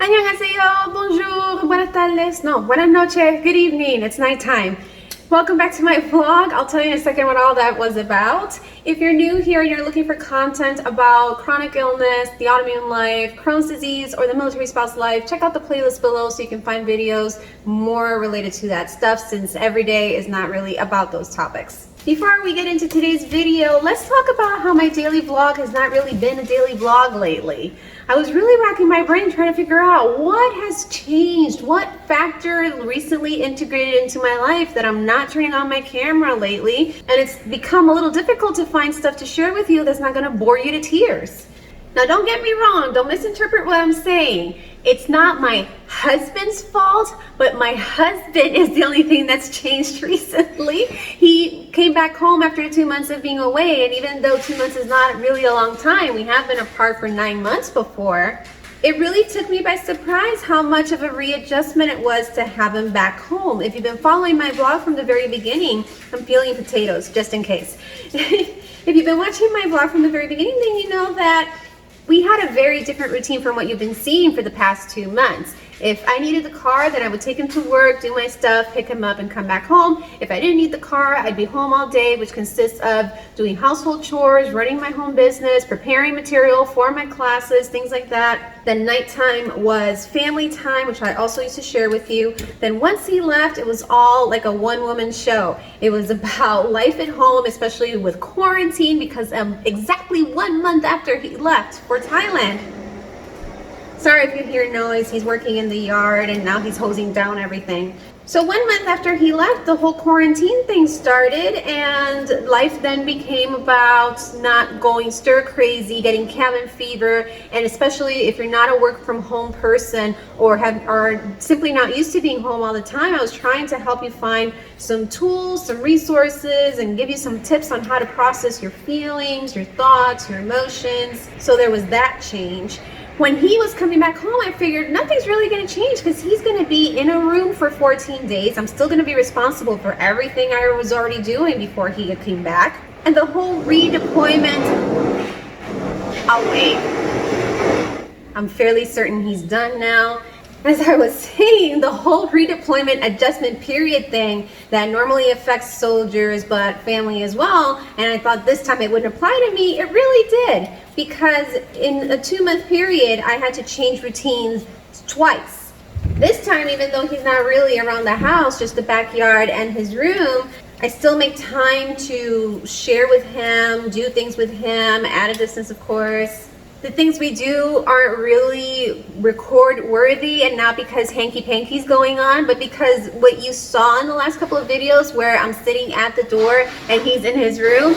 Annyeonghaseyo, bonjour, buenas tardes, no, buenas noches, good evening, it's nighttime. Welcome back to my vlog. I'll tell you in a second what all that was about. If you're new here and you're looking for content about chronic illness, the autoimmune life, Crohn's disease, or the military spouse life, check out the playlist below so you can find videos more related to that stuff, since every day is not really about those topics. Before we get into today's video, let's talk about how my daily vlog has not really been a daily vlog lately. I was really racking my brain trying to figure out what has changed, what factor recently integrated into my life that I'm not turning on my camera lately, and it's become a little difficult to find stuff to share with you that's not going to bore you to tears. Now don't get me wrong, don't misinterpret what I'm saying. It's not my husband's fault, but my husband is the only thing that's changed recently. He came back home after 2 months of being away, and even though 2 months is not really a long time, we have been apart for 9 months before. It really took me by surprise how much of a readjustment it was to have him back home. If you've been following my vlog from the very beginning, I'm peeling potatoes just in case. If you've been watching my vlog from the very beginning, then you know that we had a very different routine from what you've been seeing for the past 2 months. If I needed the car, then I would take him to work, do my stuff, pick him up, and come back home. If I didn't need the car, I'd be home all day, which consists of doing household chores, running my home business, preparing material for my classes, things like that. Then nighttime was family time, which I also used to share with you. Then once he left, it was all like a one-woman show. It was about life at home, especially with quarantine, because exactly 1 month after he left for Thailand. Sorry if you hear noise, he's working in the yard and now he's hosing down everything. So 1 month after he left, the whole quarantine thing started, and life then became about not going stir crazy, getting cabin fever, and especially if you're not a work from home person or are simply not used to being home all the time, I was trying to help you find some tools, some resources, and give you some tips on how to process your feelings, your thoughts, your emotions. So there was that change. When he was coming back home, I figured nothing's really going to change because he's going to be in a room for 14 days. I'm still going to be responsible for everything I was already doing before he came back. And the whole redeployment, I'll wait. I'm fairly certain he's done now. As I was saying, the whole redeployment adjustment period thing that normally affects soldiers but family as well, and I thought this time it wouldn't apply to me, it really did, because in a 2 month period I had to change routines twice. This time, even though he's not really around the house, just the backyard and his room, I still make time to share with him, do things with him, at a distance of course. The things we do aren't really record worthy, and not because hanky-panky's going on, but because what you saw in the last couple of videos where I'm sitting at the door and he's in his room,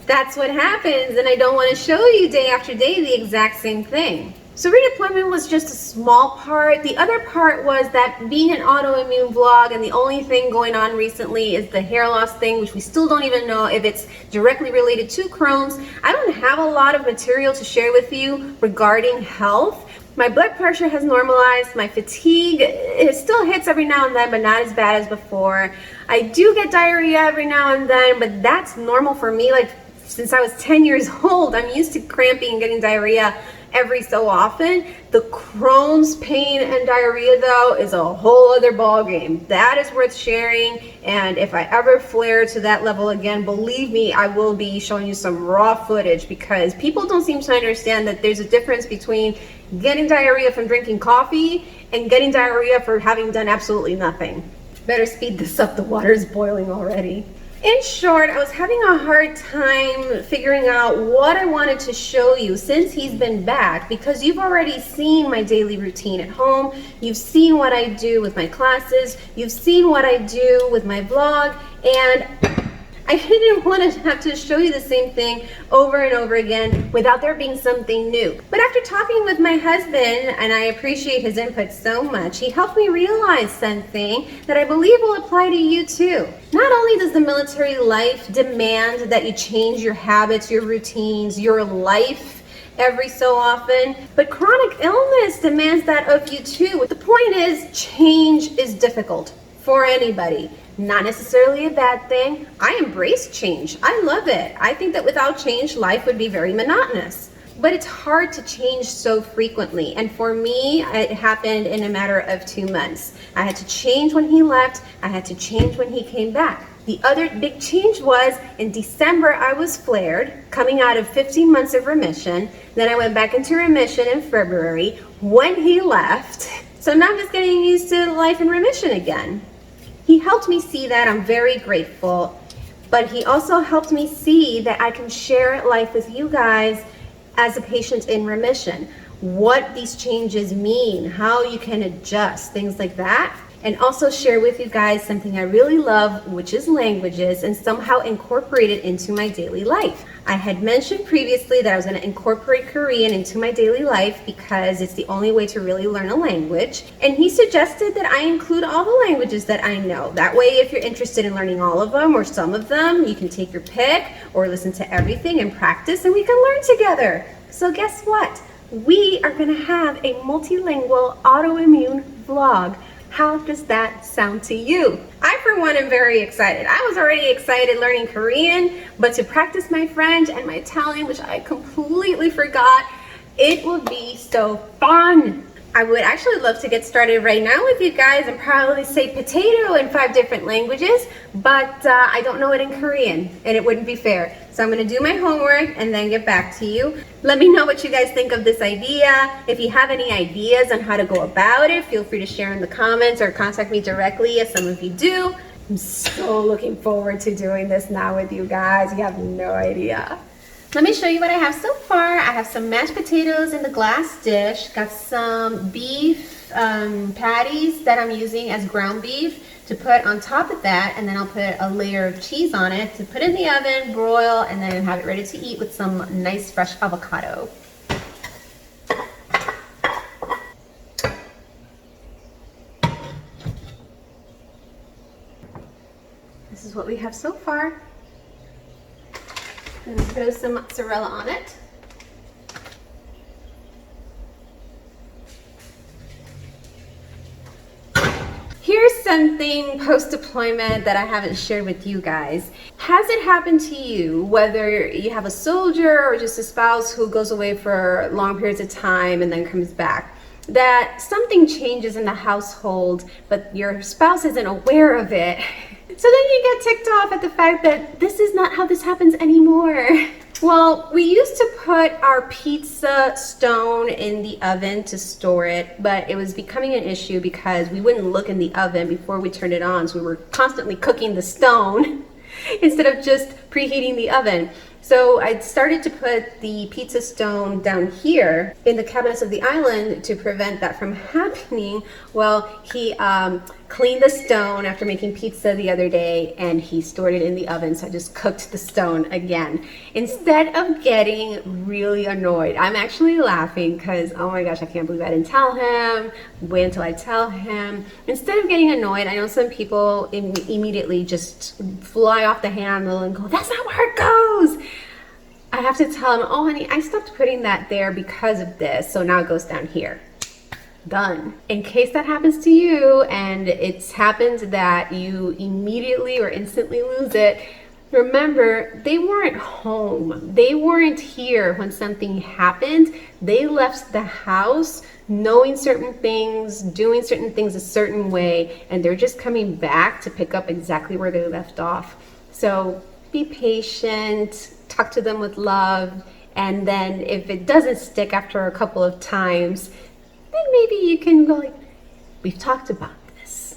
that's what happens, and I don't want to show you day after day the exact same thing. So redeployment was just a small part. The other part was that being an autoimmune vlog, and the only thing going on recently is the hair loss thing, which we still don't even know if it's directly related to Crohn's. I don't have a lot of material to share with you regarding health. My blood pressure has normalized. My fatigue, it still hits every now and then, but not as bad as before. I do get diarrhea every now and then, but that's normal for me. Like, since I was 10 years old, I'm used to cramping and getting diarrhea every so often. The Crohn's pain and diarrhea, though, is a whole other ball game. That is worth sharing, and if I ever flare to that level again, believe me, I will be showing you some raw footage, because people don't seem to understand that there's a difference between getting diarrhea from drinking coffee and getting diarrhea for having done absolutely nothing. Better speed this up, the water is boiling already. In short, I was having a hard time figuring out what I wanted to show you since he's been back, because you've already seen my daily routine at home, you've seen what I do with my classes, you've seen what I do with my vlog, and I didn't want to have to show you the same thing over and over again without there being something new. But after talking with my husband, and I appreciate his input so much, he helped me realize something that I believe will apply to you too. Not only does the military life demand that you change your habits, your routines, your life every so often, but chronic illness demands that of you too. The point is, change is difficult for anybody. Not necessarily a bad thing. I embrace change. I love it. I think that without change, life would be very monotonous. but it's hard to change so frequently. And for me, it happened in a matter of 2 months. I had to change when he left. I had to change when he came back. The other big change was in December, I was flared, coming out of 15 months of remission. Then I went back into remission in February when he left. So now I'm just getting used to life in remission again. He helped me see that. I'm very grateful. But he also helped me see that I can share life with you guys as a patient in remission. What these changes mean, how you can adjust, things like that. And also share with you guys something I really love, which is languages, and somehow incorporate it into my daily life. I had mentioned previously that I was going to incorporate Korean into my daily life because it's the only way to really learn a language. And he suggested that I include all the languages that I know. That way, if you're interested in learning all of them or some of them, you can take your pick or listen to everything and practice, and we can learn together. So guess what? We are going to have a multilingual autoimmune vlog. How does that sound to you? I, for one, am very excited. I was already excited learning Korean, but to practice my French and my Italian, which I completely forgot, it will be so fun. I would actually love to get started right now with you guys and probably say potato in 5 different languages, but I don't know it in Korean, and it wouldn't be fair. So I'm going to do my homework and then get back to you. Let me know what you guys think of this idea. If you have any ideas on how to go about it, feel free to share in the comments or contact me directly, as some of you do. I'm so looking forward to doing this now with you guys. You have no idea. Let me show you what I have so far. I have some mashed potatoes in the glass dish. Got some beef patties that I'm using as ground beef to put on top of that, and then I'll put a layer of cheese on it to put in the oven, broil, and then have it ready to eat with some nice fresh avocado. This is what we have so far. And throw some mozzarella on it. Here's something post-deployment that I haven't shared with you guys. Has it happened to you, whether you have a soldier or just a spouse who goes away for long periods of time and then comes back, that something changes in the household, but your spouse isn't aware of it? So then you get ticked off at the fact that this is not how this happens anymore. Well, we used to put our pizza stone in the oven to store it, but it was becoming an issue because we wouldn't look in the oven before we turned it on, so we were constantly cooking the stone instead of just preheating the oven. So I started to put the pizza stone down here in the cabinets of the island to prevent that from happening. Well, he cleaned the stone after making pizza the other day, and he stored it in the oven, so I just cooked the stone again. Instead of getting really annoyed, I'm actually laughing because, oh my gosh, I can't believe I didn't tell him. Wait until I tell him. Instead of getting annoyed, I know some people immediately just fly off the handle and go, that's not where it goes. I have to tell him, oh honey, I stopped putting that there because of this, so now it goes down here. Done. In case that happens to you and it's happened that you immediately or instantly lose it, remember, they weren't home. They weren't here when something happened. They left the house knowing certain things, doing certain things a certain way, and they're just coming back to pick up exactly where they left off. So be patient, talk to them with love, and then if it doesn't stick after a couple of times, then maybe you can go like, we've talked about this.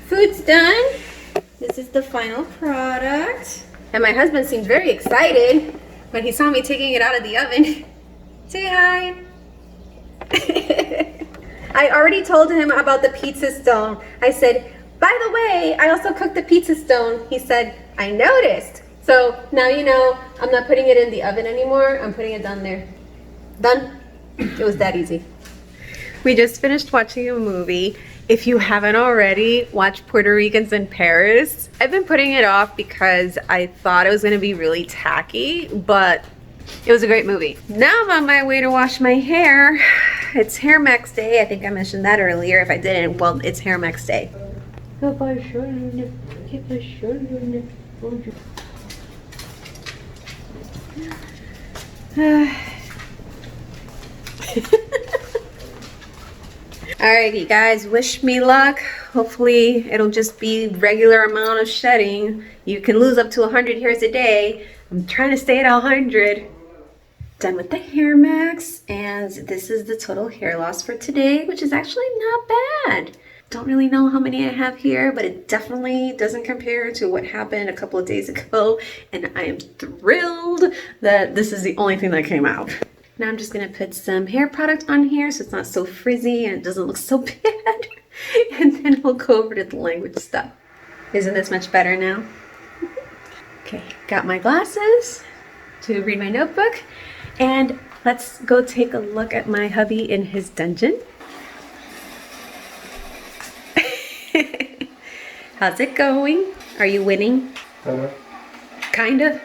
Food's done. This is the final product. And my husband seemed very excited when he saw me taking it out of the oven. Say hi. I already told him about the pizza stone. I said, by the way, I also cooked the pizza stone. He said, I noticed. So now you know I'm not putting it in the oven anymore. I'm putting it down there. Done. It was that easy. We just finished watching a movie. If you haven't already, watch Puerto Ricans in Paris. I've been putting it off because I thought it was going to be really tacky, but it was a great movie. Now I'm on my way to wash my hair. It's Hair Max Day. I think I mentioned that earlier. If I didn't, well, it's Hair Max Day. Alright, you guys, wish me luck. Hopefully it'll just be regular amount of shedding. You can lose up to 100 hairs a day. I'm trying to stay at 100. Done with the hair max, and this is the total hair loss for today, which is actually not bad. Don't really know how many I have here, but it definitely doesn't compare to what happened a couple of days ago, and I am thrilled that this is the only thing that came out. Now I'm just gonna put some hair product on here so it's not so frizzy and it doesn't look so bad, and then we'll go over to the language stuff. Isn't this much better now? Okay, got my glasses to read my notebook. And let's go take a look at my hubby in his dungeon. How's it going? Are you winning? Kind of.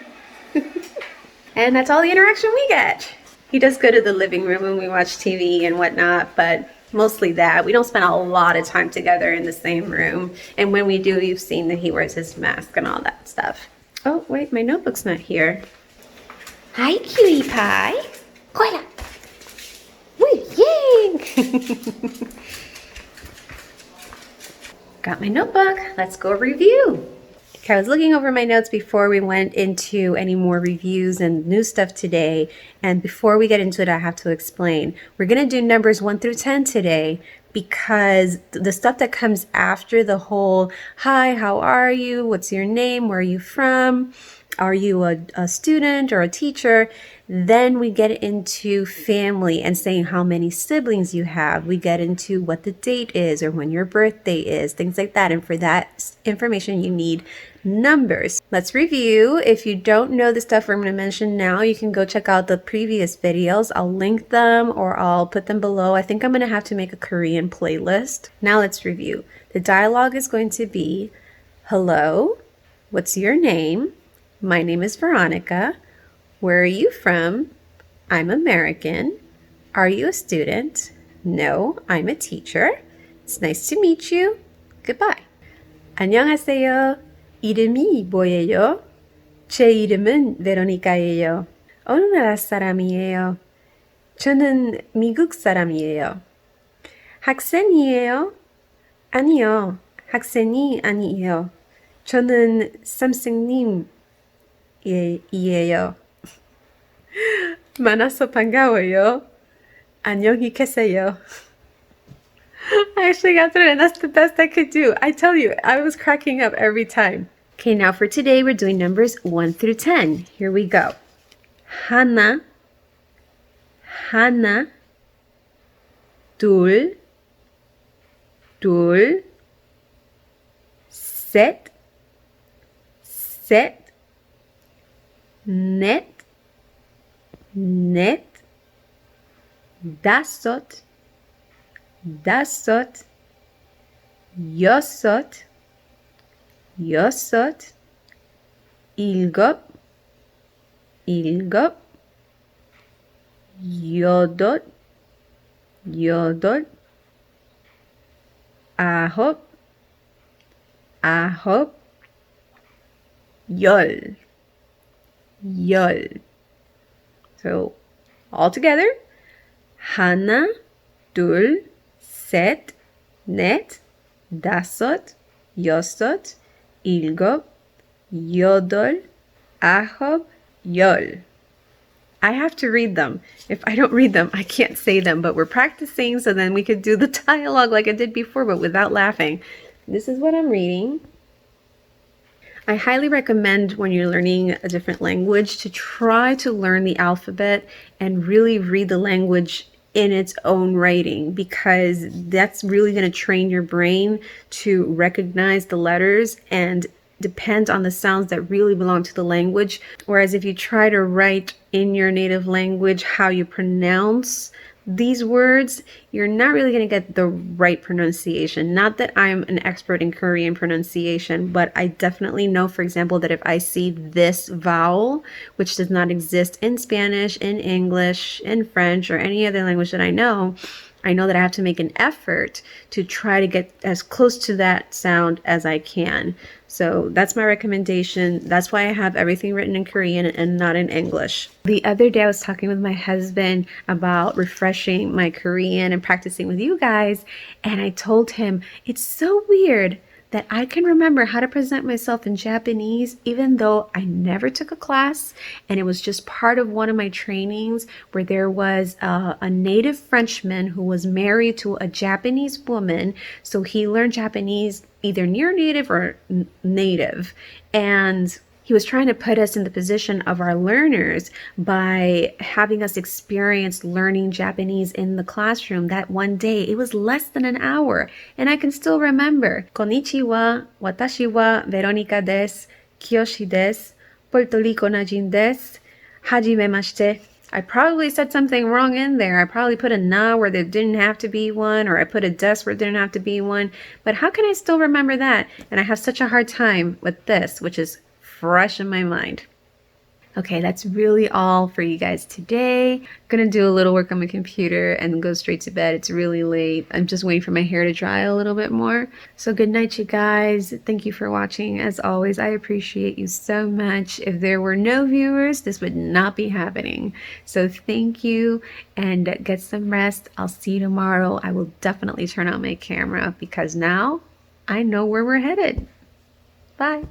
And that's all the interaction we get. He does go to the living room when we watch TV and whatnot, but mostly that. We don't spend a lot of time together in the same room. And when we do, you've seen that he wears his mask and all that stuff. Oh, wait, my notebook's not here. Hi, cutie pie. Hola. Woo, yay! Got my notebook. Let's go review. Okay, I was looking over my notes before we went into any more reviews and new stuff today. And before we get into it, I have to explain. We're going to do numbers 1 through 10 today because the stuff that comes after the whole, hi, how are you? What's your name? Where are you from? Are you a student or a teacher? Then we get into family and saying how many siblings you have. We get into what the date is or when your birthday is, things like that. And for that information, you need numbers. Let's review. If you don't know the stuff I'm going to mention now, you can go check out the previous videos. I'll link them or I'll put them below. I think I'm going to have to make a Korean playlist. Now let's review. The dialogue is going to be, hello, what's your name? My name is Veronica. Where are you from? I'm American. Are you a student? No, I'm a teacher. It's nice to meet you. Goodbye. 안녕하세요. 이름이 뭐예요? 제 이름은 베로니카예요. 어느 나라 사람이에요? 저는 미국 사람이에요. 학생이에요? 아니요, 학생이 아니에요. 저는 선생님 이에요. 만나서 반가워요. 안녕히 계세요. I actually got through it and that's the best I could do. I tell you, I was cracking up every time. Okay, now for today, we're doing numbers 1 through 10. Here we go. 하나, 하나, 둘, 둘, 셋, 셋, 넷, 넷, 다섯, 다섯, 여섯, 여섯, 일곱, 일곱, 여덟, 여덟, 아홉, 아홉, 열, 열. So, all together. 하나, 둘, 셋, 넷, 다섯, 여섯, 일곱, 여덟, 아홉, 열. I have to read them. If I don't read them, I can't say them, but we're practicing so then we could do the dialogue like I did before, but without laughing. This is what I'm reading. I highly recommend when you're learning a different language to try to learn the alphabet and really read the language in its own writing, because that's really going to train your brain to recognize the letters and depend on the sounds that really belong to the language. Whereas if you try to write in your native language how you pronounce these words, you're not really going to get the right pronunciation. Not that I'm an expert in Korean pronunciation, but I definitely know, for example, that if I see this vowel, which does not exist in Spanish, in English, in French, or any other language that I know that I have to make an effort to try to get as close to that sound as I can. So that's my recommendation. That's why I have everything written in Korean and not in English. The other day I was talking with my husband about refreshing my Korean and practicing with you guys, and I told him it's so weird that I can remember how to present myself in Japanese even though I never took a class, and it was just part of one of my trainings where there was a native Frenchman who was married to a Japanese woman, so he learned Japanese either near native or native, and he was trying to put us in the position of our learners by having us experience learning Japanese in the classroom. That one day, it was less than an hour, and I can still remember. Konnichiwa, watashi wa Veronica desu, Kiyoshi desu, Puerto Rico najin desu, hajimemashite. I probably said something wrong in there. I probably put a na where there didn't have to be one, or I put a des where there didn't have to be one. But how can I still remember that? And I have such a hard time with this, which is fresh in my mind. Okay, that's really all for you guys today. I'm gonna do a little work on my computer and go straight to bed. It's really late. I'm just waiting for my hair to dry a little bit more. So good night, you guys. Thank you for watching. As always, I appreciate you so much. If there were no viewers, this would not be happening. So thank you, and get some rest. I'll see you tomorrow. I will definitely turn on my camera because now I know where we're headed. Bye.